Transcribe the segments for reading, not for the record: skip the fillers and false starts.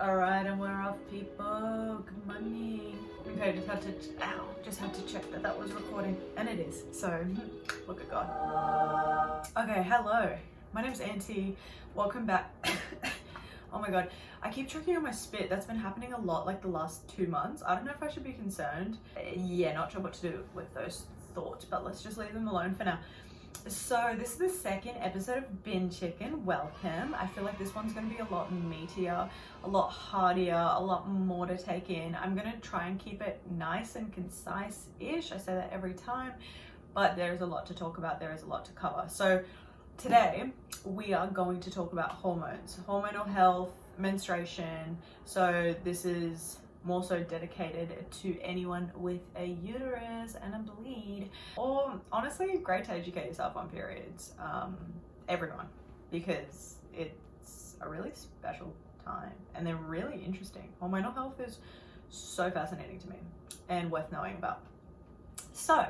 Alright, and we're off, people. Good morning. Okay, just had to check that that was recording, and it is. So, look at God. Okay, hello. My name's Anti. Welcome back. Oh my God, I keep choking on my spit. That's been happening a lot, like the last 2 months. I don't know if I should be concerned. Yeah, not sure what to do with those thoughts, but let's just leave them alone for now. So this is the second episode of Bin Chicken. Welcome. I feel like this one's going to be a lot meatier, a lot heartier, a lot more to take in. I'm going to try and keep it nice and concise-ish. I say that every time, but there's a lot to talk about. There is a lot to cover. So today we are going to talk about hormones, hormonal health, menstruation. So this is more so dedicated to anyone with a uterus and a bleed, or honestly great to educate yourself on periods. Everyone, because it's a really special time and they're really interesting. Hormonal health is so fascinating to me and worth knowing about. So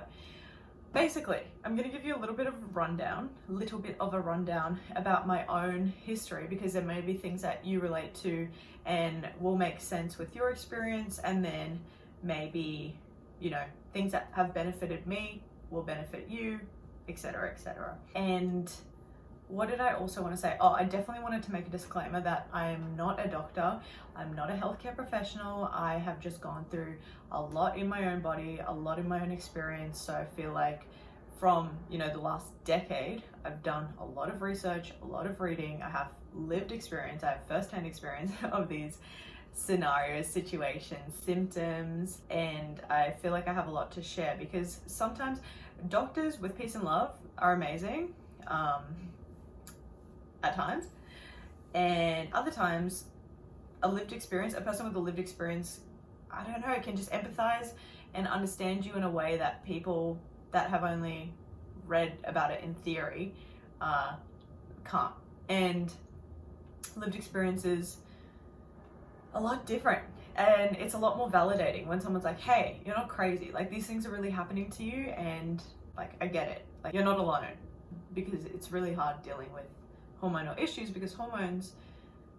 basically, I'm going to give you a little bit of a rundown about my own history, because there may be things that you relate to and will make sense with your experience, and then maybe, you know, things that have benefited me will benefit you, etc., etc. And what did I also want to say? Oh, I definitely wanted to make a disclaimer that I am not a doctor. I'm not a healthcare professional. I have just gone through a lot in my own body, a lot in my own experience. So I feel like from, you know, the last decade, I've done a lot of research, a lot of reading. I have lived experience. I have firsthand experience of these scenarios, situations, symptoms, and I feel like I have a lot to share, because sometimes doctors with peace and love are amazing. At times, and other times a person with a lived experience, I don't know, can just empathize and understand you in a way that people that have only read about it in theory can't. And lived experience is a lot different, and it's a lot more validating when someone's like, hey, you're not crazy, like these things are really happening to you, and like I get it, like you're not alone, because it's really hard dealing with hormonal issues, because hormones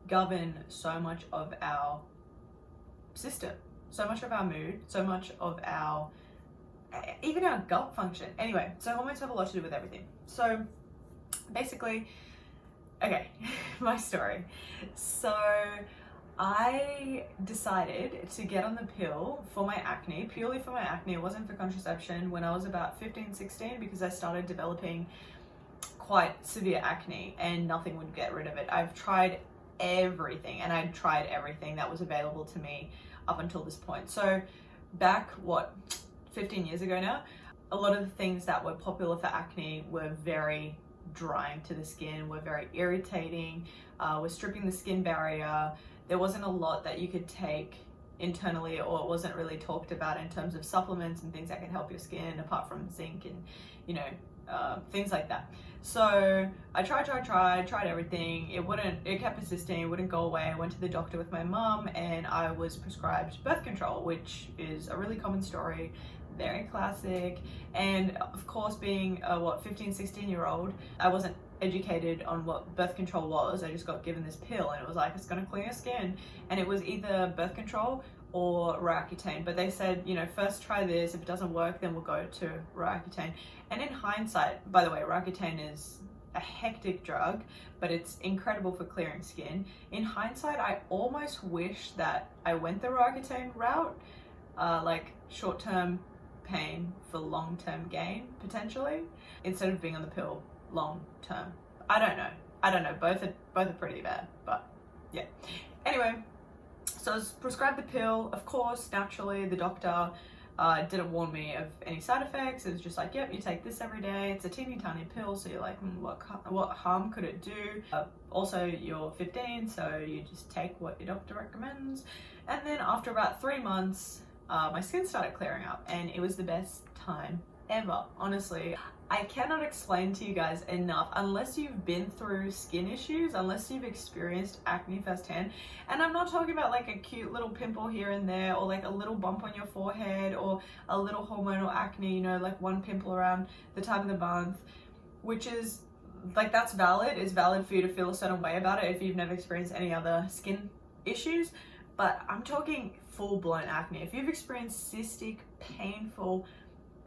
govern so much of our system, so much of our mood, so much of our, even our gut function. Anyway, so hormones have a lot to do with everything. So basically, okay, my story. So I decided to get on the pill for my acne, purely for my acne. It wasn't for contraception, when I was about 15, 16, because I started developing quite severe acne and nothing would get rid of it. I've tried everything, and I'd tried everything that was available to me up until this point. So back, 15 years ago now, a lot of the things that were popular for acne were very drying to the skin, were very irritating, were stripping the skin barrier. There wasn't a lot that you could take internally, or it wasn't really talked about in terms of supplements and things that could help your skin, apart from zinc and, you know, things like that. So I tried everything. It kept persisting, it wouldn't go away. I went to the doctor with my mum, and I was prescribed birth control, which is a really common story, very classic. And of course, being a 15, 16-year-old, I wasn't educated on what birth control was. I just got given this pill, and it was like, it's gonna clear your skin, and it was either birth control or Roaccutane. But they said, you know, first try this, if it doesn't work, then we'll go to Roaccutane. And in hindsight, by the way, Roaccutane is a hectic drug, but it's incredible for clearing skin. In hindsight, I almost wish that I went the Roaccutane route, like short-term pain for long-term gain, potentially, instead of being on the pill long-term. I don't know, both are pretty bad, but yeah. Anyway, so I was prescribed the pill. Of course, naturally, the doctor didn't warn me of any side effects. It was just like, yep, you take this every day. It's a teeny tiny pill, so you're like, what harm could it do? Also, you're 15, so you just take what your doctor recommends. And then after about 3 months, my skin started clearing up, and it was the best time ever, honestly. I cannot explain to you guys enough, unless you've been through skin issues, unless you've experienced acne firsthand. And I'm not talking about like a cute little pimple here and there, or like a little bump on your forehead, or a little hormonal acne, you know, like one pimple around the time of the month, which is like, that's valid. It's valid for you to feel a certain way about it if you've never experienced any other skin issues, but I'm talking full-blown acne. If you've experienced cystic, painful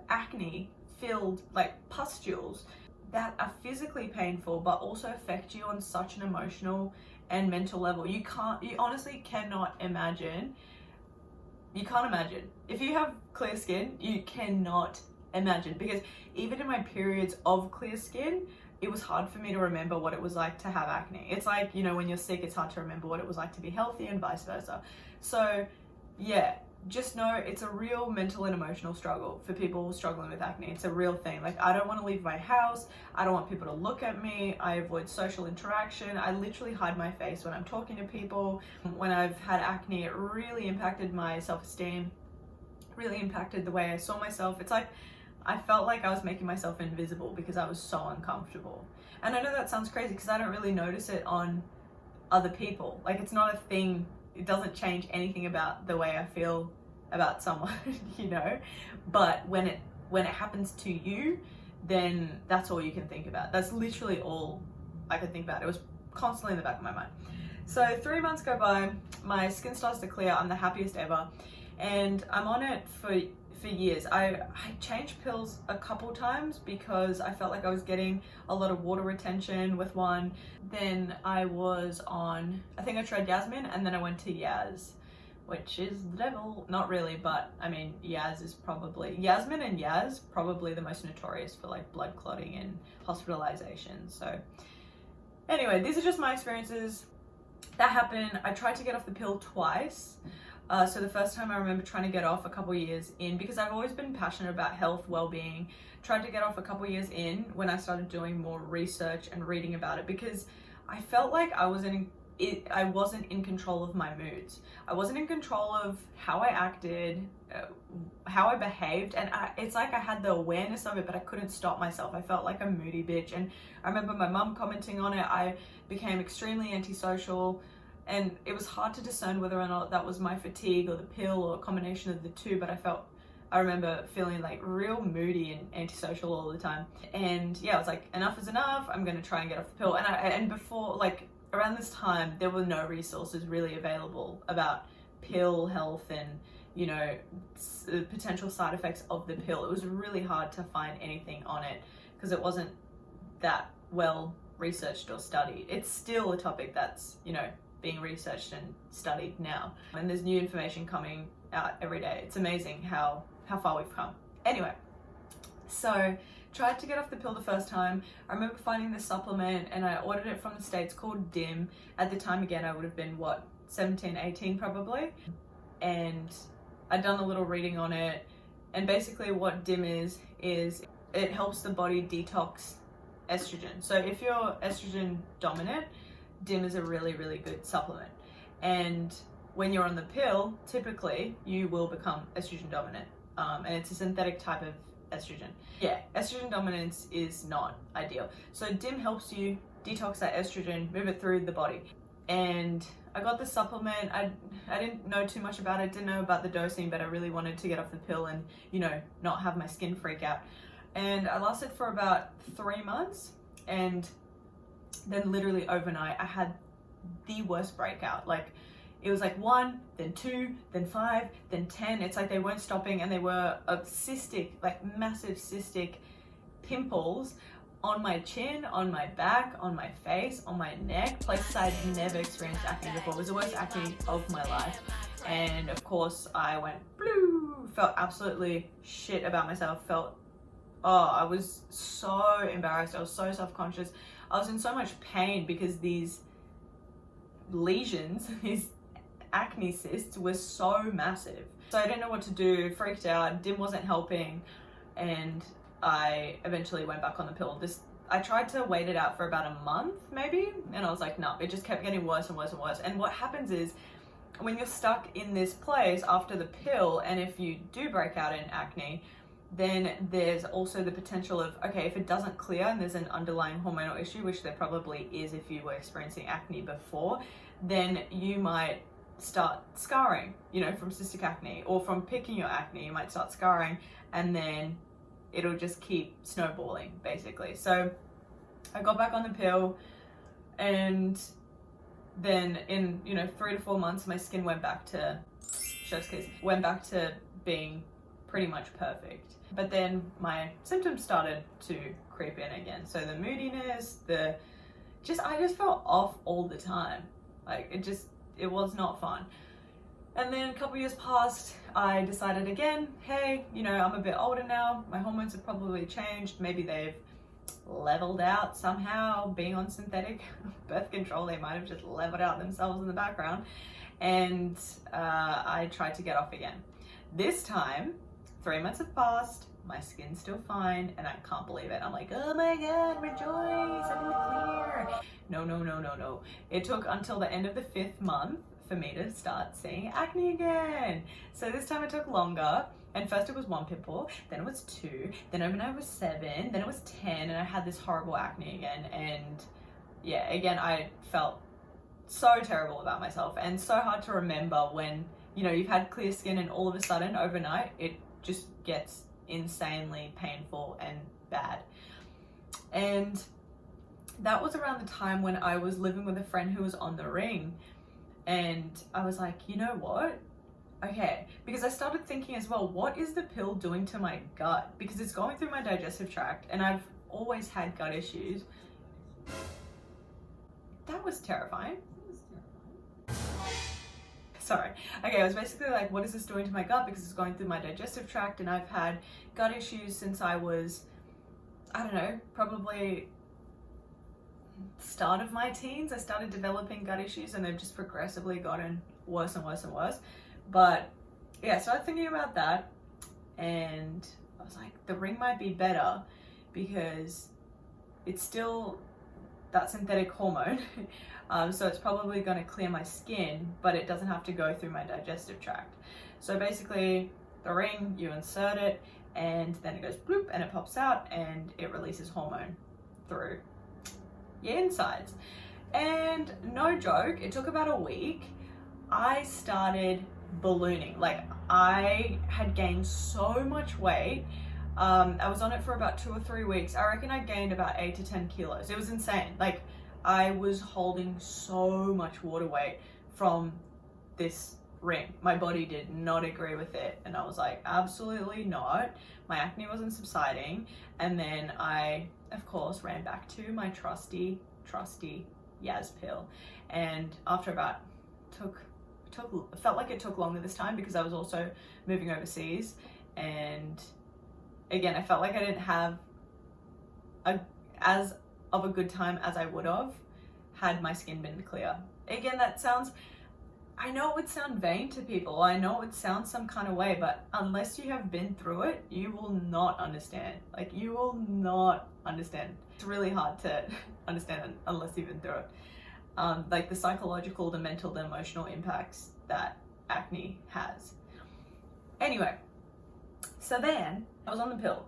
acne filled like pustules that are physically painful but also affect you on such an emotional and mental level, you honestly cannot imagine. You can't imagine. If you have clear skin, you cannot imagine, because even in my periods of clear skin, it was hard for me to remember what it was like to have acne. It's like, you know, when you're sick, it's hard to remember what it was like to be healthy and vice versa. So yeah, just know it's a real mental and emotional struggle for people struggling with acne. It's a real thing. Like, I don't want to leave my house. I don't want people to look at me. I avoid social interaction. I literally hide my face when I'm talking to people. When I've had acne, it really impacted my self-esteem, really impacted the way I saw myself. It's like I felt like I was making myself invisible because I was so uncomfortable. And I know that sounds crazy because I don't really notice it on other people. Like, it's not a thing. It doesn't change anything about the way I feel about someone, you know? But when it happens to you, then that's all you can think about. That's literally all I could think about. It was constantly in the back of my mind. So 3 months go by, my skin starts to clear. I'm the happiest ever. And I'm on it for years. I changed pills a couple times because I felt like I was getting a lot of water retention with one. Then I was on, I think I tried Yasmin, and then I went to Yaz, which is the devil. Not really, but I mean, Yasmin and Yaz probably the most notorious for like blood clotting and hospitalization. So anyway, these are just my experiences. That happened. I tried to get off the pill twice. So the first time I remember trying to get off a couple years in, because I've always been passionate about health, well-being, tried to get off a couple years in when I started doing more research and reading about it, because I felt like I wasn't in control of my moods. I wasn't in control of how I acted, how I behaved, and it's like I had the awareness of it, but I couldn't stop myself. I felt like a moody bitch, and I remember my mum commenting on it. I became extremely antisocial. And it was hard to discern whether or not that was my fatigue or the pill or a combination of the two, but I remember feeling like real moody and antisocial all the time. And yeah, I was like, enough is enough. I'm going to try and get off the pill. And before, like around this time, there were no resources really available about pill health and, you know, potential side effects of the pill. It was really hard to find anything on it because it wasn't that well researched or studied. It's still a topic that's, you know, being researched and studied now, and there's new information coming out every day. It's amazing how far we've come. Anyway, so tried to get off the pill the first time. I remember finding this supplement, and I ordered it from the States called DIM. At the time, again, I would have been 17, 18 probably, and I'd done a little reading on it. And basically what DIM is it helps the body detox estrogen. So if you're estrogen dominant, DIM is a really, really good supplement. And when you're on the pill, typically you will become estrogen dominant. And it's a synthetic type of estrogen. Yeah, estrogen dominance is not ideal. So DIM helps you detox that estrogen, move it through the body. And I got the supplement. I didn't know too much about it, didn't know about the dosing, but I really wanted to get off the pill and, you know, not have my skin freak out. And I lasted for about 3 months, and then literally overnight I had the worst breakout. Like, it was like 1, then 2, then 5, then 10. It's like they weren't stopping, and they were cystic, like massive cystic pimples on my chin, on my back, on my face, on my neck, places I'd never experienced acne before. It was the worst acne of my life. And of course I went blue, felt absolutely shit about myself, I was so embarrassed. I was so self-conscious. I was in so much pain because these lesions, these acne cysts were so massive. So I didn't know what to do, freaked out, DIM wasn't helping, and I eventually went back on the pill. I tried to wait it out for about a month maybe, and I was like, no, it just kept getting worse and worse and worse. And what happens is, when you're stuck in this place after the pill, and if you do break out in acne, then there's also the potential of, okay, if it doesn't clear and there's an underlying hormonal issue, which there probably is if you were experiencing acne before, then you might start scarring, you know, from cystic acne, or from picking your acne, you might start scarring, and then it'll just keep snowballing basically. So I got back on the pill, and then in, 3 to 4 months, my skin went back to, chef's kiss, went back to being pretty much perfect. But then my symptoms started to creep in again. So the moodiness, I just felt off all the time. Like it was not fun. And then a couple years passed, I decided again, hey, I'm a bit older now, my hormones have probably changed, maybe they've leveled out somehow, being on synthetic birth control, they might have just leveled out themselves in the background, and I tried to get off again. This time, 3 months have passed, my skin's still fine, and I can't believe it. I'm like, oh my God, rejoice, I'm in the clear. No. It took until the end of the 5th month for me to start seeing acne again. So this time it took longer. And first it was 1 pimple, then it was 2, then overnight it was 7, then it was 10, and I had this horrible acne again. And yeah, again, I felt so terrible about myself and so hard to remember when, you've had clear skin and all of a sudden overnight, it just gets insanely painful and bad. And that was around the time when I was living with a friend who was on the ring. And I was like, you know what? Okay, because I started thinking as well, what is the pill doing to my gut? Because it's going through my digestive tract and I've always had gut issues. That was terrifying. Sorry. Okay, I was basically like, what is this doing to my gut? Because it's going through my digestive tract and I've had gut issues since I was, I don't know, probably start of my teens. I started developing gut issues and they've just progressively gotten worse and worse and worse. But yeah, I started thinking about that and I was like, the ring might be better because it's still that synthetic hormone. So it's probably going to clear my skin, but it doesn't have to go through my digestive tract. So basically the ring, you insert it and then it goes bloop and it pops out and it releases hormone through your insides. And no joke, it took about a week. I started ballooning. Like, I had gained so much weight. I was on it for about 2 or 3 weeks. I reckon I gained about 8 to 10 kilos. It was insane. Like, I was holding so much water weight from this ring. My body did not agree with it. And I was like, absolutely not. My acne wasn't subsiding. And then I, of course, ran back to my trusty Yaz pill. And after about, felt like it took longer this time because I was also moving overseas. And again, I felt like I didn't have as of a good time as I would have had my skin been clear. Again, I know it would sound vain to people. I know it would sound some kind of way, but unless you have been through it, you will not understand. Like, you will not understand. It's really hard to understand unless you've been through it. Like the psychological, the mental, the emotional impacts that acne has. Anyway, so then I was on the pill.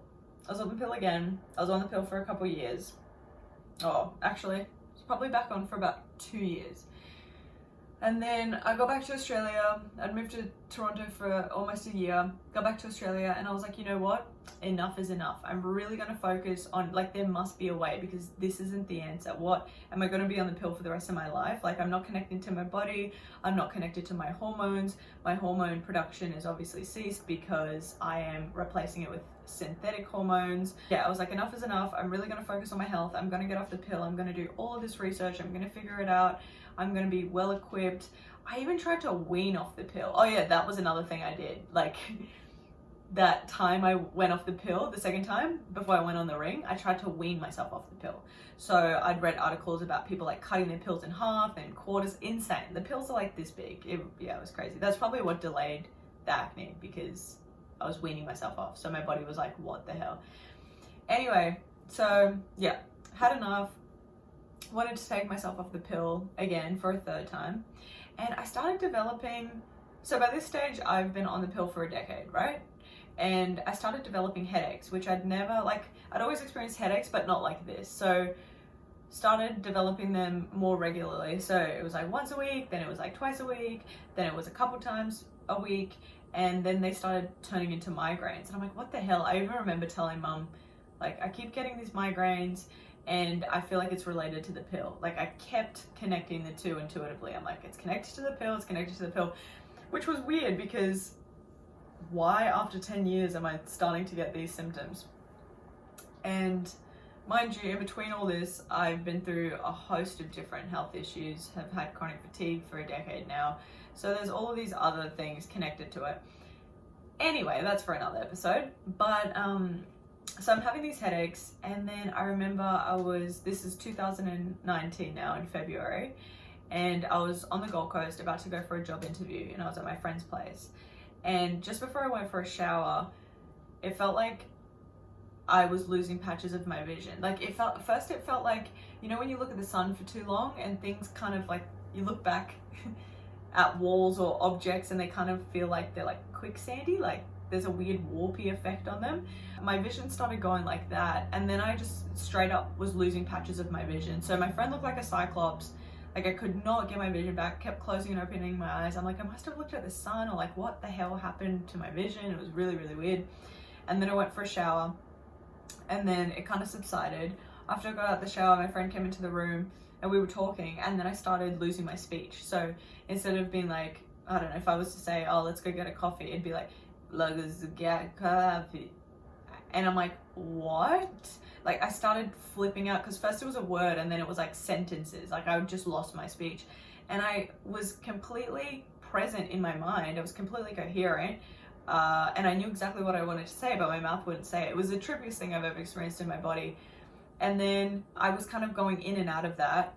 I was on the pill again. I was on the pill for a couple years. Oh, actually, I was probably back on for about 2 years. And then I got back to Australia. I'd moved to Toronto for almost a year. Got back to Australia and I was like, you know what? Enough is enough. I'm really going to focus on, like, there must be a way because this isn't the answer. What? Am I going to be on the pill for the rest of my life? Like, I'm not connected to my body. I'm not connected to my hormones. My hormone production is obviously ceased because I am replacing it with synthetic hormones. Yeah, I was like, enough is enough. I'm really going to focus on my health. I'm going to get off the pill. I'm going to do all of this research. I'm going to figure it out. I'm going to be well equipped. I even tried to wean off the pill. Oh yeah, that was another thing I did. Like, that time I went off the pill, the second time, before I went on the ring, I tried to wean myself off the pill. So I'd read articles about people like cutting their pills in half and quarters. Insane. The pills are like this big. It was crazy. That's probably what delayed the acne because I was weaning myself off. So my body was like, what the hell? Anyway, so yeah, had enough. Wanted to take myself off the pill again for a 3rd time. And I started developing, so by this stage, I've been on the pill for a decade, right? And I started developing headaches, which I'd always experienced headaches, but not like this. So started developing them more regularly. So it was like once a week, then it was like twice a week, then it was a couple times a week, and then they started turning into migraines. And I'm like, what the hell? I even remember telling mum, like, I keep getting these migraines And I feel like it's related to the pill. Like, I kept connecting the two intuitively. I'm like, it's connected to the pill, it's connected to the pill, which was weird because why after 10 years am I starting to get these symptoms? And mind you, in between all this, I've been through a host of different health issues, have had chronic fatigue for a decade now. So there's all of these other things connected to it. Anyway, that's for another episode. But so I'm having these headaches, and then I remember this is 2019 now, in February, and I was on the Gold Coast about to go for a job interview, and I was at my friend's place. And just before I went for a shower, it felt like I was losing patches of my vision. Like, it felt like, you know, when you look at the sun for too long and things kind of like, you look back at walls or objects and they kind of feel like they're like quicksandy, like there's a weird warpy effect on them. My vision started going like that, and then I just straight up was losing patches of my vision. So my friend looked like a cyclops. Like, I could not get my vision back, kept closing and opening my eyes. I'm like, I must have looked at the sun, or like, what the hell happened to my vision? It was really, really weird. And then I went for a shower, and then it kind of subsided. After I got out of the shower, my friend came into the room and we were talking, and then I started losing my speech. So instead of being like, I don't know, if I was to say, oh, let's go get a coffee, it'd be like, let's get coffee. And I'm like, what? Like, I started flipping out, because first it was a word and then it was like sentences. Like, I just lost my speech. And I was completely present in my mind. I was completely coherent. And I knew exactly what I wanted to say, but my mouth wouldn't say it. It was the trippiest thing I've ever experienced in my body. And then I was kind of going in and out of that.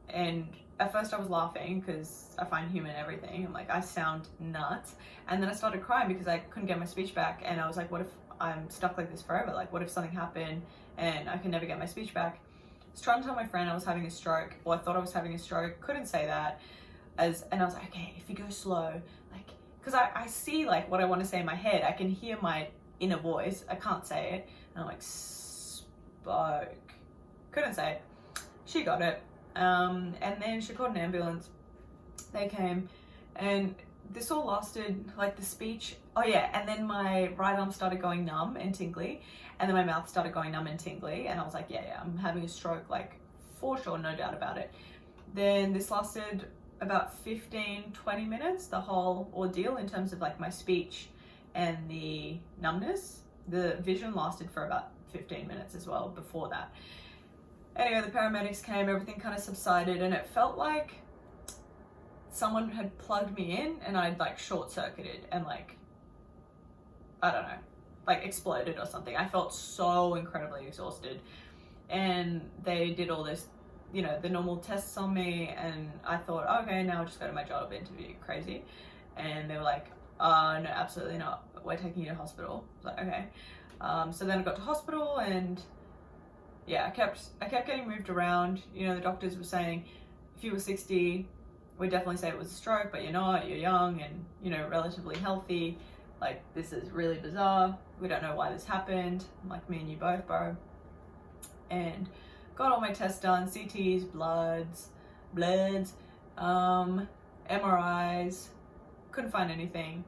And at first I was laughing because I find humor in everything. I'm like, I sound nuts. And then I started crying because I couldn't get my speech back. And I was like, what if I'm stuck like this forever? Like, what if something happened and I can never get my speech back? I was trying to tell my friend I was having a stroke, or I thought I was having a stroke. Couldn't say that. And I was like, okay, if you go slow, like, because I see like what I want to say in my head. I can hear my inner voice. I can't say it. And I'm like, spoke. Couldn't say it. She got it. And then she called an ambulance. They came, and this all lasted, like, the speech. Oh yeah, and then my right arm started going numb and tingly, and then my mouth started going numb and tingly, and I was like, yeah, I'm having a stroke, like, for sure, no doubt about it. Then this lasted about 15-20 minutes, the whole ordeal, in terms of like my speech and the numbness. The vision lasted for about 15 minutes as well before that. Anyway, the paramedics came, everything kind of subsided, and it felt like someone had plugged me in and I'd like short-circuited and like, I don't know, like exploded or something. I felt so incredibly exhausted, and they did all this, you know, the normal tests on me, and I thought, okay, now I'll just go to my job interview. Crazy. And they were like, no, absolutely not, we're taking you to hospital. I was like, okay. So then I got to hospital, and yeah, I kept getting moved around. You know, the doctors were saying, if you were 60, we'd definitely say it was a stroke, but you're not, you're young and, you know, relatively healthy. Like, this is really bizarre. We don't know why this happened. Like, me and you both, bro. And got all my tests done, CTs, bloods, MRIs, couldn't find anything.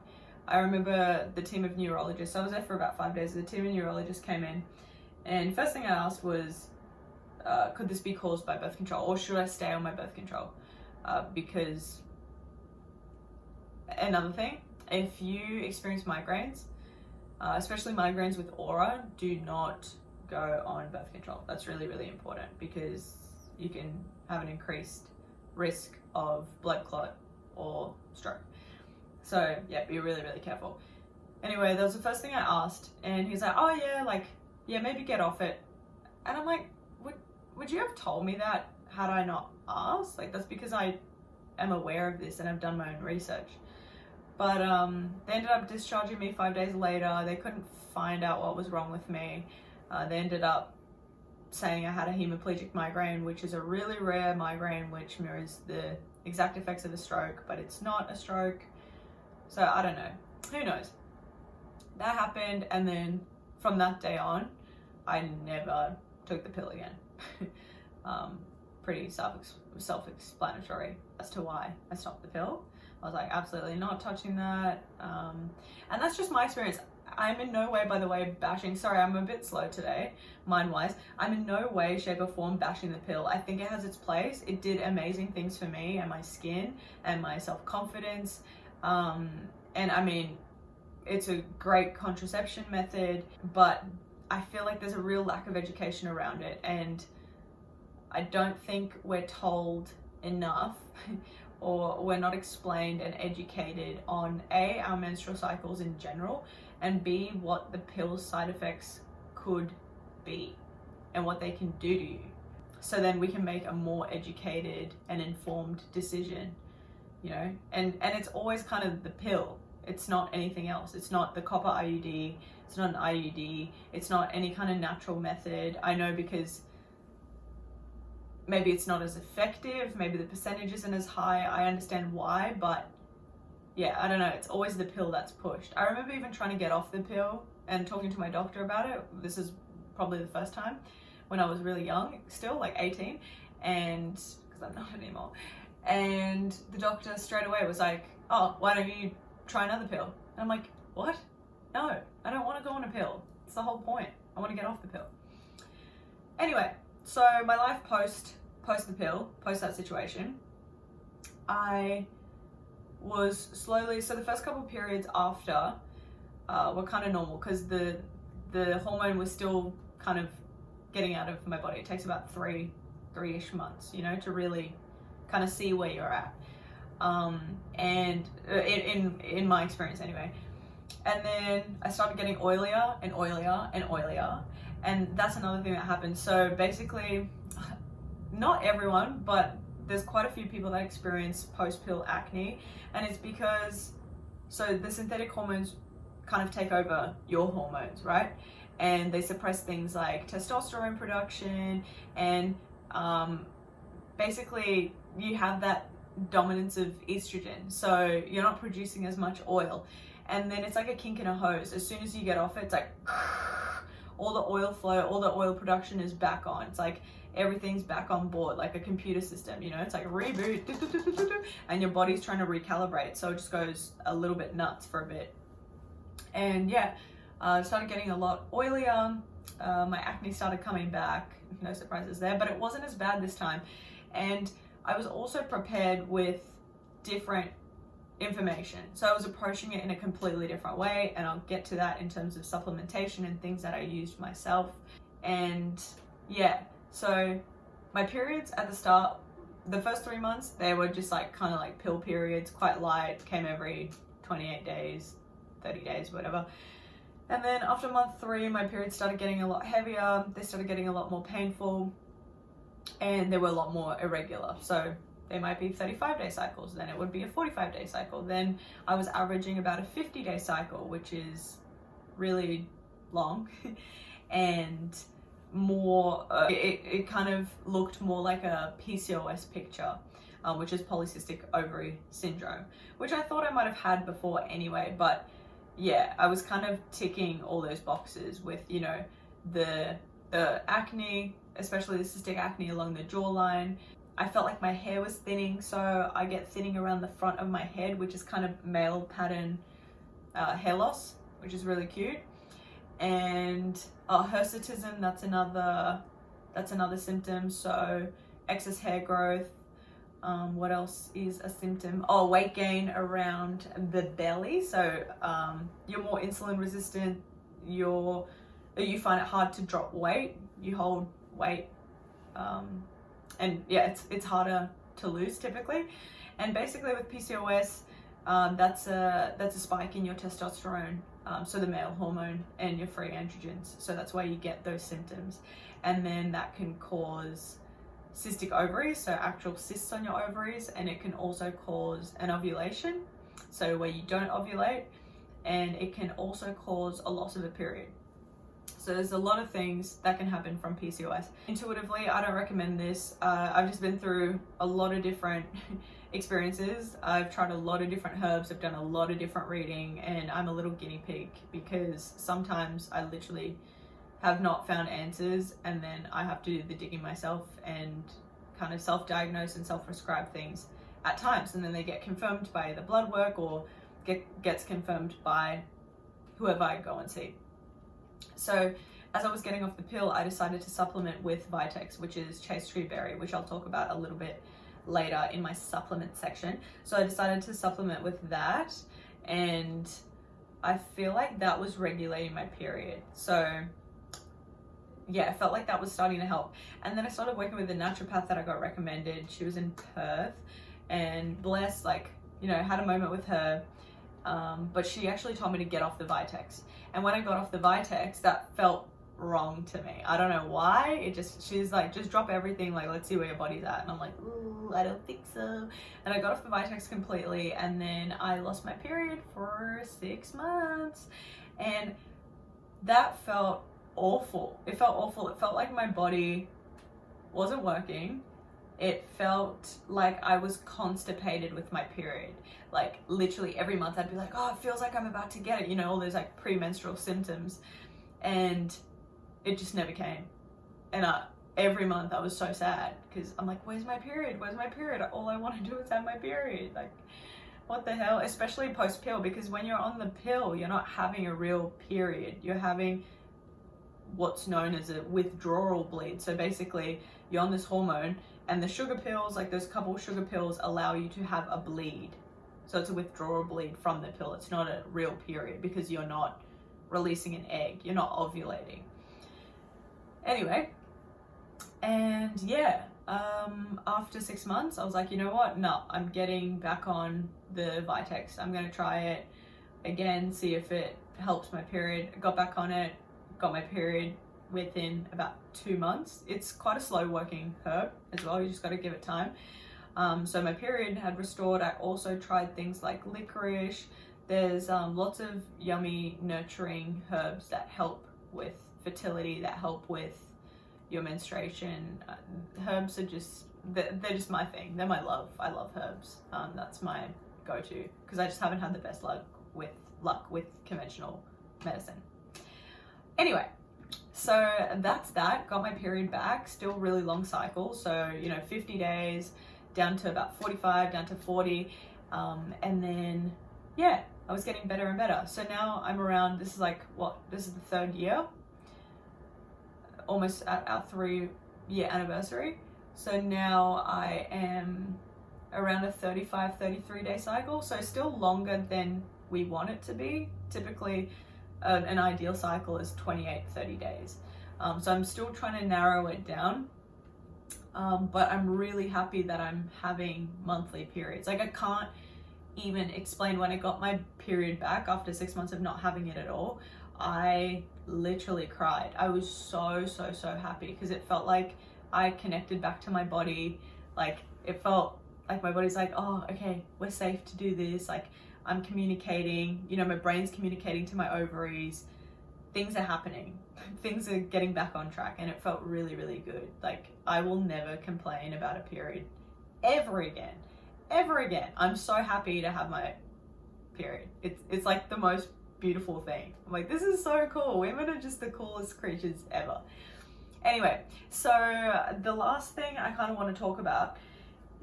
I remember the team of neurologists, I was there for about 5 days, the team of neurologists came in, and first thing I asked was, could this be caused by birth control, or should I stay on my birth control? Because, another thing, if you experience migraines, especially migraines with aura, do not go on birth control. That's really, really important, because you can have an increased risk of blood clot or stroke. So yeah, be really, really careful. Anyway, that was the first thing I asked, and he's like, oh yeah, like, yeah, maybe get off it. And I'm like, would you have told me that had I not asked? Like, that's because I am aware of this and I've done my own research. But they ended up discharging me 5 days later. They couldn't find out what was wrong with me. They ended up saying I had a hemiplegic migraine, which is a really rare migraine which mirrors the exact effects of a stroke, but it's not a stroke. So I don't know, who knows. That happened, and then from that day on, I never took the pill again. Pretty self-explanatory as to why I stopped the pill. I was like, absolutely not touching that. And that's just my experience. I'm in no way, by the way, bashing, sorry, I'm a bit slow today, mind-wise. I'm in no way, shape or form bashing the pill. I think it has its place. It did amazing things for me and my skin and my self-confidence. And I mean, it's a great contraception method, but I feel like there's a real lack of education around it, and I don't think we're told enough or we're not explained and educated on A, our menstrual cycles in general, and B, what the pill's side effects could be and what they can do to you. So then we can make a more educated and informed decision, you know? And it's always kind of the pill. It's not anything else. It's not the copper IUD. It's not an IUD. It's not any kind of natural method. I know, because maybe it's not as effective. Maybe the percentage isn't as high. I understand why, but yeah, I don't know. It's always the pill that's pushed. I remember even trying to get off the pill and talking to my doctor about it. This is probably the first time when I was really young, still like 18, and because I'm not anymore. And the doctor straight away was like, oh, why don't you try another pill? And I'm like, what? No, I don't want to go on a pill. It's the whole point. I want to get off the pill. Anyway, so my life post the pill, post that situation, I was slowly, so the first couple of periods after were kind of normal, because the hormone was still kind of getting out of my body. It takes about three-ish months, you know, to really kind of see where you're at. And in my experience anyway. And then I started getting oilier and oilier and oilier. And that's another thing that happened. So basically, not everyone, but there's quite a few people that experience post-pill acne. And it's because, so the synthetic hormones kind of take over your hormones, right? And they suppress things like testosterone production, and basically you have that dominance of estrogen, so you're not producing as much oil. And then it's like a kink in a hose. As soon as you get off it, it's like all the oil flow, all the oil production is back on. It's like everything's back on board, like a computer system, you know? It's like reboot, and your body's trying to recalibrate, so it just goes a little bit nuts for a bit. And yeah, I started getting a lot oilier. My acne started coming back, no surprises there, but it wasn't as bad this time. And I was also prepared with different information. So I was approaching it in a completely different way, and I'll get to that in terms of supplementation and things that I used myself. And yeah, so my periods at the start, the first 3 months, they were just like kind of like pill periods, quite light, came every 28 days, 30 days, whatever. And then after month 3, my periods started getting a lot heavier. They started getting a lot more painful, and they were a lot more irregular. So they might be 35-day cycles, then it would be a 45-day cycle. Then I was averaging about a 50-day cycle, which is really long. And more, it kind of looked more like a PCOS picture, which is polycystic ovary syndrome, which I thought I might have had before anyway. But yeah, I was kind of ticking all those boxes with, you know, the acne, especially the cystic acne along the jawline. I felt like my hair was thinning, so I get thinning around the front of my head, which is kind of male pattern hair loss, which is really cute. And hirsutism, that's another symptom. So excess hair growth. What else is a symptom? Oh, weight gain around the belly. So you're more insulin resistant. You find it hard to drop weight. You hold weight, and yeah, it's harder to lose typically. And basically with PCOS, that's a spike in your testosterone, so the male hormone, and your free androgens. So that's why you get those symptoms. And then that can cause cystic ovaries, so actual cysts on your ovaries, and it can also cause an ovulation, so where you don't ovulate, and it can also cause a loss of a period. So there's a lot of things that can happen from PCOS. Intuitively, I don't recommend this. I've just been through a lot of different experiences. I've tried a lot of different herbs. I've done a lot of different reading, and I'm a little guinea pig, because sometimes I literally have not found answers, and then I have to do the digging myself and kind of self-diagnose and self-prescribe things at times, and then they get confirmed by the blood work or gets confirmed by whoever I go and see. So as I was getting off the pill, I decided to supplement with Vitex, which is chase tree berry, which I'll talk about a little bit later in my supplement section. So I decided to supplement with that, and I feel like that was regulating my period. So yeah, I felt like that was starting to help. And then I started working with a naturopath that I got recommended. She was in Perth, and bless, like, you know, had a moment with her. But she actually told me to get off the Vitex. And when I got off the Vitex, that felt wrong to me. I don't know why. She's like, just drop everything, like, let's see where your body's at. And I'm like, ooh, I don't think so. And I got off the Vitex completely, and then I lost my period for 6 months. And that felt awful. It felt awful. It felt like my body wasn't working. It felt like I was constipated with my period. Like, literally every month I'd be like, oh, it feels like I'm about to get it, you know, all those like premenstrual symptoms. And it just never came. And every month I was so sad, because I'm like, where's my period? Where's my period? All I want to do is have my period. Like, what the hell? Especially post pill, because when you're on the pill, you're not having a real period. You're having what's known as a withdrawal bleed. So basically you're on this hormone, and the sugar pills, like those couple sugar pills, allow you to have a bleed. So it's a withdrawal bleed from the pill. It's not a real period, because you're not releasing an egg. You're not ovulating. Anyway, and yeah, after 6 months, I was like, you know what? No, I'm getting back on the Vitex. I'm going to try it again, see if it helps my period. I got back on it, got my period within about 2 months. It's quite a slow working herb as well. You just got to give it time. So my period had restored. I also tried things like licorice. There's lots of yummy nurturing herbs that help with fertility, that help with your menstruation. Herbs are just, they're just my thing. They're my love. I love herbs. That's my go-to, because I just haven't had the best luck with conventional medicine. Anyway, so that's that. Got my period back. Still really long cycle. So, you know, 50 days down to about 45, down to 40. And then, yeah, I was getting better and better. So now I'm around, this is the 3rd year, almost at our 3-year anniversary. So now I am around a 35, 33 day cycle. So still longer than we want it to be. Typically, an ideal cycle is 28, 30 days. So I'm still trying to narrow it down. But I'm really happy that I'm having monthly periods. Like, I can't even explain when I got my period back after 6 months of not having it at all. I literally cried. I was so happy, because it felt like I connected back to my body. Like, it felt like my body's like, oh, okay, we're safe to do this. Like, I'm communicating, you know, my brain's communicating to my ovaries. Things are happening. Things are getting back on track, and it felt really good. Like, I will never complain about a period ever again. I'm so happy to have my period. It's like the most beautiful thing. I'm like, this is so cool. Women are just the coolest creatures ever. Anyway, so the last thing I kind of want to talk about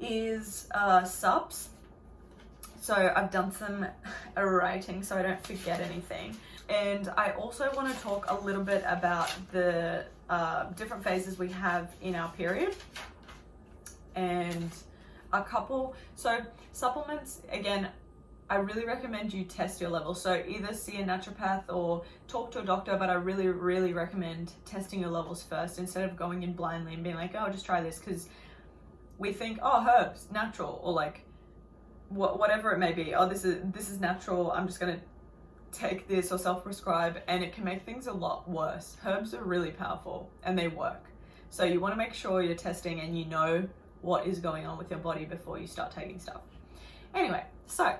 is SUPs. So I've done some writing so I don't forget anything. And I also want to talk a little bit about the different phases we have in our period, and a couple. So supplements, again, I really recommend you test your levels. So either see a naturopath or talk to a doctor, but I really recommend testing your levels first instead of going in blindly and being like, oh, just try this, because we think, oh, herbs, natural, or like whatever it may be. Oh, this is natural. I'm just gonna take this or self-prescribe, and it can make things a lot worse. Herbs are really powerful and they work. So you want to make sure you're testing and you know what is going on with your body before you start taking stuff. Anyway, so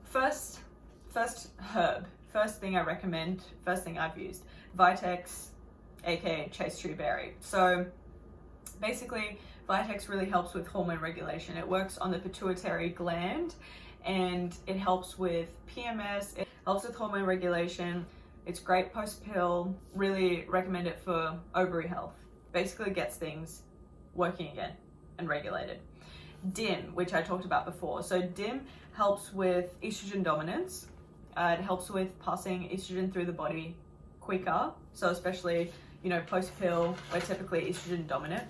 first herb, first thing I recommend, first thing I've used, Vitex, aka chase tree berry. So basically, Vitex really helps with hormone regulation. It works on the pituitary gland, and it helps with PMS. It helps with hormone regulation. It's great post-pill. Really recommend it for ovary health. Basically gets things working again and regulated. DIM, which I talked about before. So DIM helps with estrogen dominance, It helps with passing estrogen through the body quicker. So especially, you know, post-pill, we're typically estrogen dominant.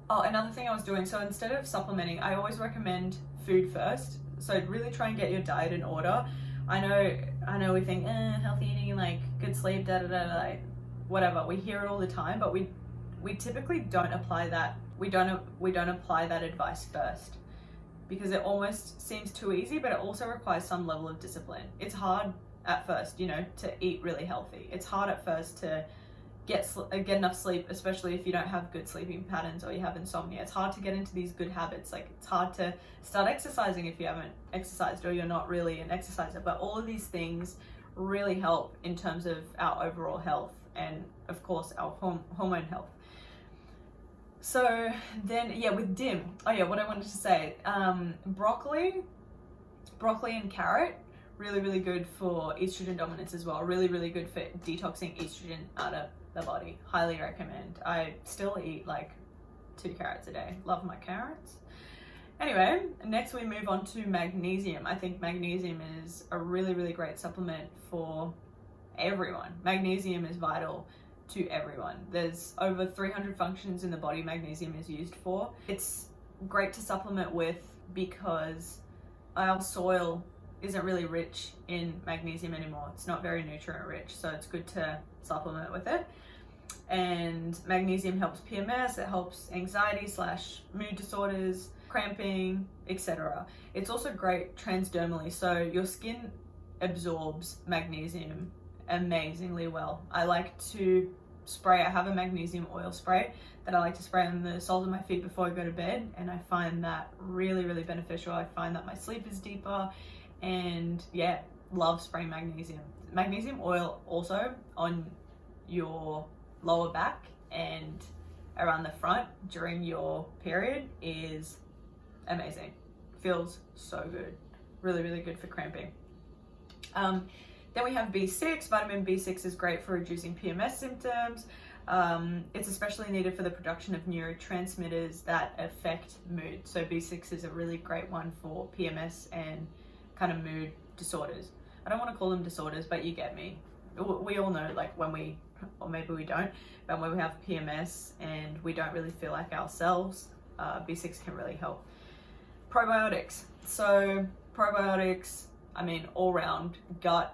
Oh, another thing I was doing, so instead of supplementing, I always recommend food first. So really try and get your diet in order. I know we think, healthy eating, like good sleep, like whatever. We hear it all the time, but we typically don't apply that. We don't apply that advice first, because it almost seems too easy, but it also requires some level of discipline. It's hard at first, you know, to eat really healthy. It's hard at first to get enough sleep, especially if you don't have good sleeping patterns or you have insomnia. It's hard to get into these good habits. Like, it's hard to start exercising if you haven't exercised or you're not really an exerciser. But all of these things really help in terms of our overall health and, of course, our hormone health. So then, yeah, with DIM, what I wanted to say, broccoli and carrot, really, really good for estrogen dominance as well. Really, really good for detoxing estrogen out of the body. Highly recommend. I still eat like 2 carrots a day. Love my carrots. Anyway, next we move on to magnesium. I think magnesium is a really, really great supplement for everyone. Magnesium is vital to everyone. There's over 300 functions in the body magnesium is used for. It's great to supplement with because our soil isn't really rich in magnesium anymore. It's not very nutrient rich, so it's good to supplement with it. And magnesium helps PMS, it helps anxiety / mood disorders, cramping, etc. It's also great transdermally, so your skin absorbs magnesium amazingly well. I like to spray, I have a magnesium oil spray that I like to spray on the soles of my feet before I go to bed, and I find that really, really beneficial. I find that my sleep is deeper, and yeah, love spraying magnesium. Magnesium oil also on your lower back and around the front during your period is amazing. Feels so good. Really, really good for cramping. Then we have B6. Vitamin B6 is great for reducing PMS symptoms. It's especially needed for the production of neurotransmitters that affect mood. So B6 is a really great one for PMS and kind of mood disorders. I don't want to call them disorders, but you get me. We all know, like, when we, or maybe we don't, but when we have PMS and we don't really feel like ourselves, B6 can really help. Probiotics. So probiotics, I mean, all round, gut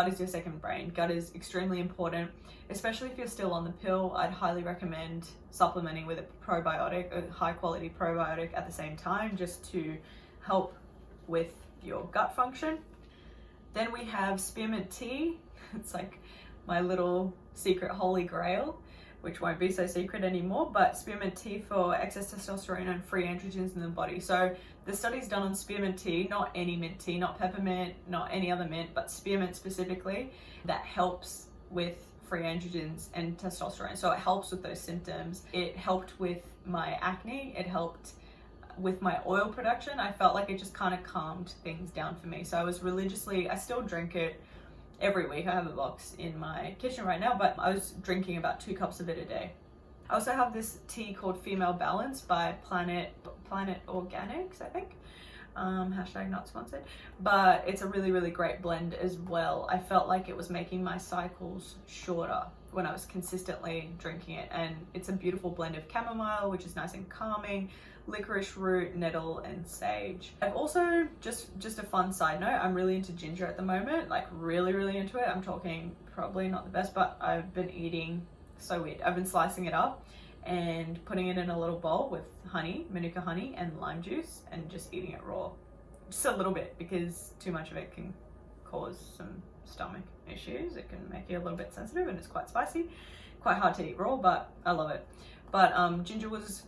is your second brain. Gut is extremely important, especially if you're still on the pill. I'd highly recommend supplementing with a probiotic, a high quality probiotic at the same time, just to help with your gut function. Then we have spearmint tea. It's like my little secret holy grail, which won't be so secret anymore, but spearmint tea for excess testosterone and free androgens in the body. So the study's done on spearmint tea, not any mint tea, not peppermint, not any other mint, but spearmint specifically, that helps with free androgens and testosterone. So it helps with those symptoms. It helped with my acne. It helped with my oil production. I felt like it just kind of calmed things down for me. So I was religiously, I still drink it every week. I have a box in my kitchen right now, but I was drinking about 2 cups of it a day. I also have this tea called Female Balance by Planet Organics, I think. Hashtag not sponsored, but it's a really, really great blend as well. I felt like it was making my cycles shorter when I was consistently drinking it, and it's a beautiful blend of chamomile, which is nice and calming, licorice root, nettle, and sage. I've also, just a fun side note, I'm really into ginger at the moment, like really, really into it. I'm talking probably not the best, but I've been eating, so weird, I've been slicing it up and putting it in a little bowl with honey, Manuka honey, and lime juice, and just eating it raw. Just a little bit, because too much of it can cause some stomach issues. It can make you a little bit sensitive, and it's quite spicy, quite hard to eat raw, but I love it. But ginger was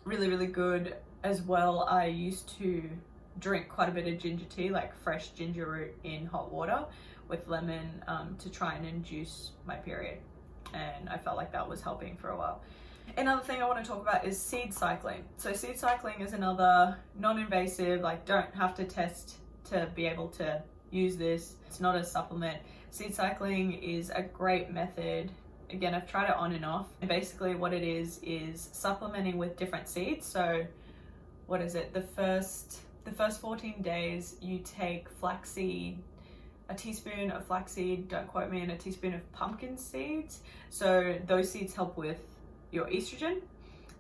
really, really good as well. I used to drink quite a bit of ginger tea, like fresh ginger root in hot water with lemon, to try and induce my period, and I felt like that was helping for a while. Another thing I want to talk about is seed cycling. So seed cycling is another non-invasive, like, don't have to test to be able to use this. It's not a supplement. Seed cycling is a great method. Again, I've tried it on and off. And basically what it is supplementing with different seeds. So what is it? The first 14 days you take flaxseed, a teaspoon of flaxseed, don't quote me, and a teaspoon of pumpkin seeds. So those seeds help with your estrogen.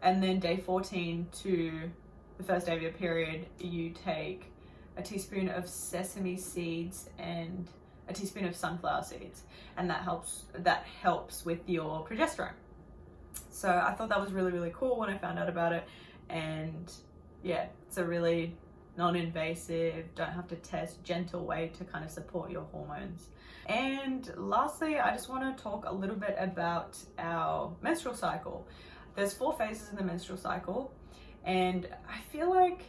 And then day 14 to the first day of your period, you take a teaspoon of sesame seeds and a teaspoon of sunflower seeds, and that helps with your progesterone. So I thought that was really, really cool when I found out about it. And yeah, it's a really non-invasive, don't have to test, gentle way to kind of support your hormones. And lastly, I just want to talk a little bit about our menstrual cycle. There's 4 phases in the menstrual cycle, and I feel like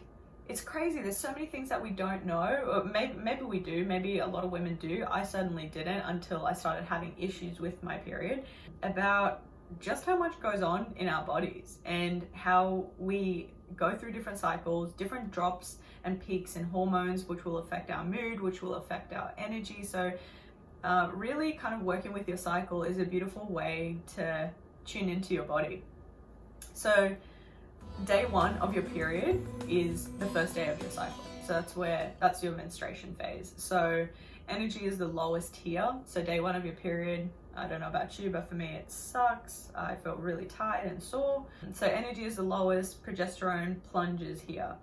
it's crazy. There's so many things that we don't know. Or maybe we do, maybe a lot of women do. I certainly didn't until I started having issues with my period, about just how much goes on in our bodies and how we go through different cycles, different drops and peaks in hormones, which will affect our mood, which will affect our energy. So really kind of working with your cycle is a beautiful way to tune into your body. So day 1 of your period is the first day of your cycle. So that's your menstruation phase. So energy is the lowest here. So day 1 of your period, I don't know about you, but for me it sucks. I felt really tired and sore. So energy is the lowest, progesterone plunges here.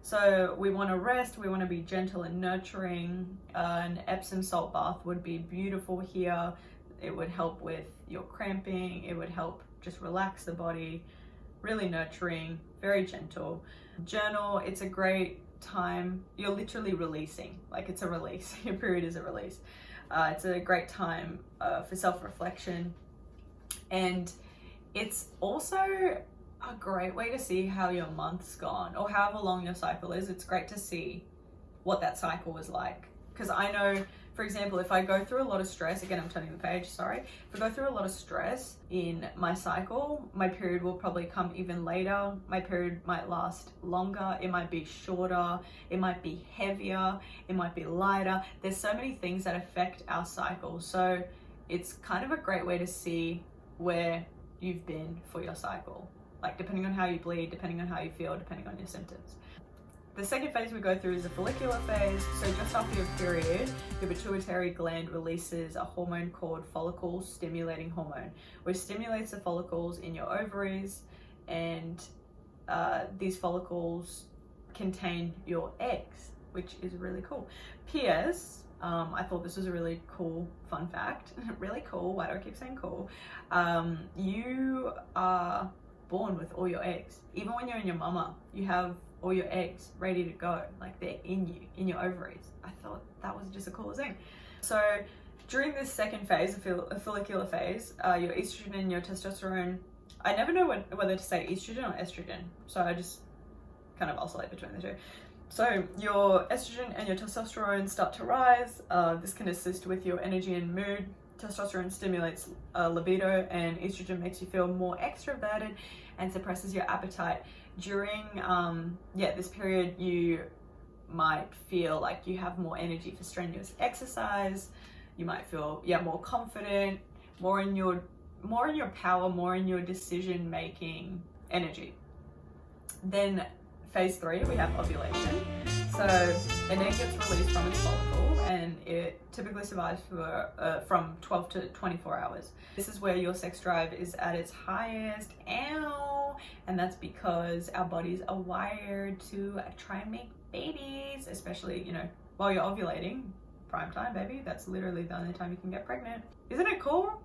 So we want to rest, we want to be gentle and nurturing. An Epsom salt bath would be beautiful here. It would help with your cramping, it would help just relax the body. Really nurturing, very gentle. Journal, it's a great time. You're literally releasing, like it's a release. Your period is a release. It's a great time for self-reflection. And it's also a great way to see how your month's gone, or however long your cycle is. It's great to see what that cycle was like. Because I know, for example, if I go through a lot of stress, again, I'm turning the page, sorry. If I go through a lot of stress in my cycle, my period will probably come even later. My period might last longer. It might be shorter. It might be heavier. It might be lighter. There's so many things that affect our cycle. So it's kind of a great way to see where you've been for your cycle. Like depending on how you bleed, depending on how you feel, depending on your symptoms. The second phase we go through is the follicular phase. So just after your period, your pituitary gland releases a hormone called follicle stimulating hormone, which stimulates the follicles in your ovaries, and these follicles contain your eggs, which is really cool. P.S. I thought this was a really cool fun fact. Really cool. Why do I keep saying cool? You are born with all your eggs. Even when you're in your mama, you have all your eggs ready to go, like they're in you, in your ovaries. I thought that was just the coolest thing. So during this second phase, the follicular phase, your estrogen and your testosterone, I never know whether to say estrogen or estrogen, so I just kind of oscillate between the two. So your estrogen and your testosterone start to rise. This can assist with your energy and mood. Testosterone stimulates libido, and estrogen makes you feel more extroverted and suppresses your appetite. During this period, you might feel like you have more energy for strenuous exercise. You might feel more confident, more in your power, more in your decision making energy. Then phase 3, we have ovulation. So an egg gets released from its follicle, and it typically survives for from 12 to 24 hours. This is where your sex drive is at its highest. And that's because our bodies are wired to try and make babies, especially, while you're ovulating. Prime time, baby. That's literally the only time you can get pregnant. Isn't it cool?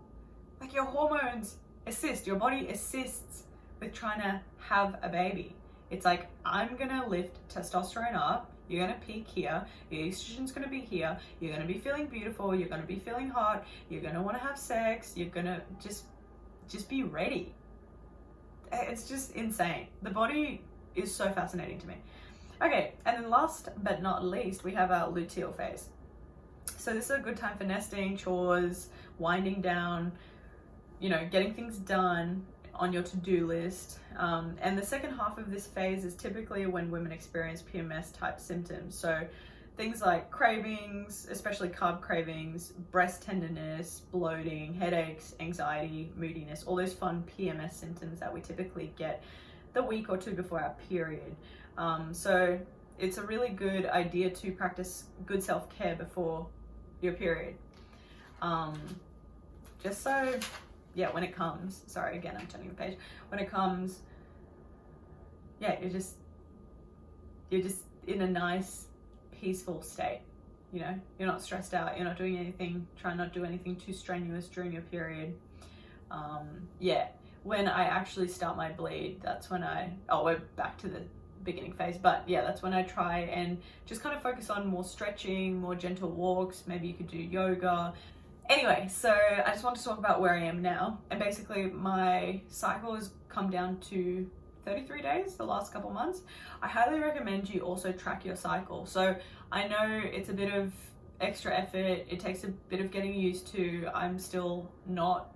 Like your hormones assist, your body assists with trying to have a baby. It's like, I'm gonna lift testosterone up, you're gonna peak here, your estrogen's gonna be here, you're gonna be feeling beautiful, you're gonna be feeling hot, you're gonna wanna have sex, you're gonna just be ready. It's just insane. The body is so fascinating to me. Okay, and then last but not least, we have our luteal phase. So this is a good time for nesting, chores, winding down, getting things done on your to-do list. And the second half of this phase is typically when women experience PMS type symptoms. So things like cravings, especially carb cravings, breast tenderness, bloating, headaches, anxiety, moodiness, all those fun PMS symptoms that we typically get the week or two before our period. So it's a really good idea to practice good self-care before your period. Just so, yeah, when it comes, sorry, again, I'm turning the page. When it comes, yeah, you're just in a nice, peaceful state. You know, you're not stressed out, you're not doing anything, try not to do anything too strenuous during your period. Yeah, when I actually start my bleed, that's when we're back to the beginning phase, but yeah, that's when I try and just kind of focus on more stretching, more gentle walks. Maybe you could do yoga. Anyway, so I just want to talk about where I am now. And basically my cycle has come down to 33 days the last couple months. I highly recommend you also track your cycle. So I know it's a bit of extra effort, it takes a bit of getting used to. I'm still not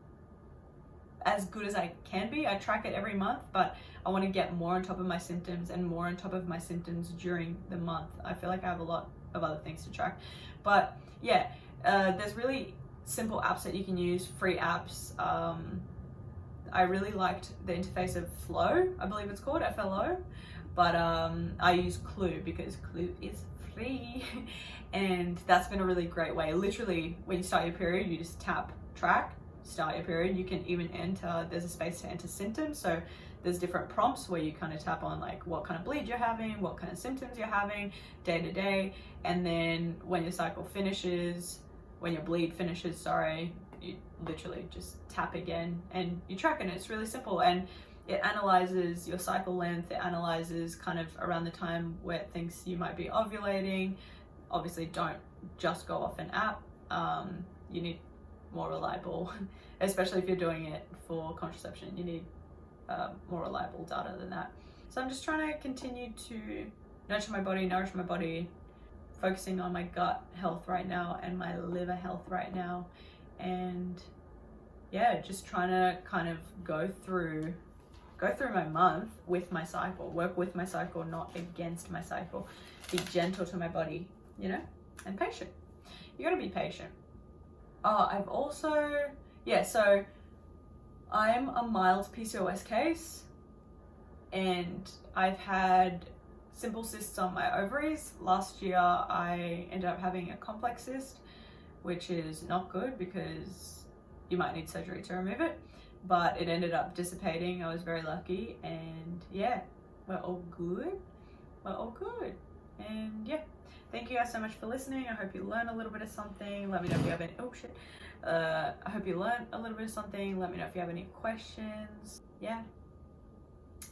as good as I can be. I track it every month, but I want to get more on top of my symptoms and more on top of my symptoms during the month. I feel like I have a lot of other things to track. But yeah, there's really simple apps that you can use, free apps. I really liked the interface of Flow, I believe it's called, FLO, but I use Clue because Clue is free and that's been a really great way. Literally, when you start your period, you just tap track, start your period. You can even enter, there's a space to enter symptoms, so there's different prompts where you kind of tap on like what kind of bleed you're having, what kind of symptoms you're having day to day, and then when your cycle finishes, when your bleed finishes, sorry, you literally just tap again and you track it. And it's really simple, and it analyzes your cycle length, it analyzes kind of around the time where it thinks you might be ovulating. Obviously don't just go off an app, you need more reliable, especially if you're doing it for contraception, you need more reliable data than that. So I'm just trying to continue to nurture my body, nourish my body, focusing on my gut health right now and my liver health right now, and yeah, just trying to kind of go through my month with my cycle, work with my cycle, not against my cycle, be gentle to my body, you know, and patient. You gotta be patient. I've also, yeah, so I'm a mild PCOS case and I've had simple cysts on my ovaries. Last year I ended up having a complex cyst, which is not good because you might need surgery to remove it, but it ended up dissipating. I was very lucky, and yeah, we're all good. We're all good. And yeah, thank you guys so much for listening. I hope you learned a little bit of something. Let me know if you have any, I hope you learned a little bit of something. Let me know if you have any questions. Yeah,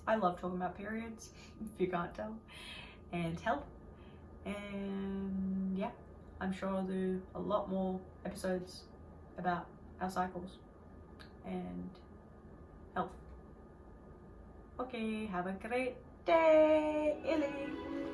I love talking about periods, if you can't tell, and health. And yeah, I'm sure I'll do a lot more episodes about our cycles and health. Okay, have a great day, Illy.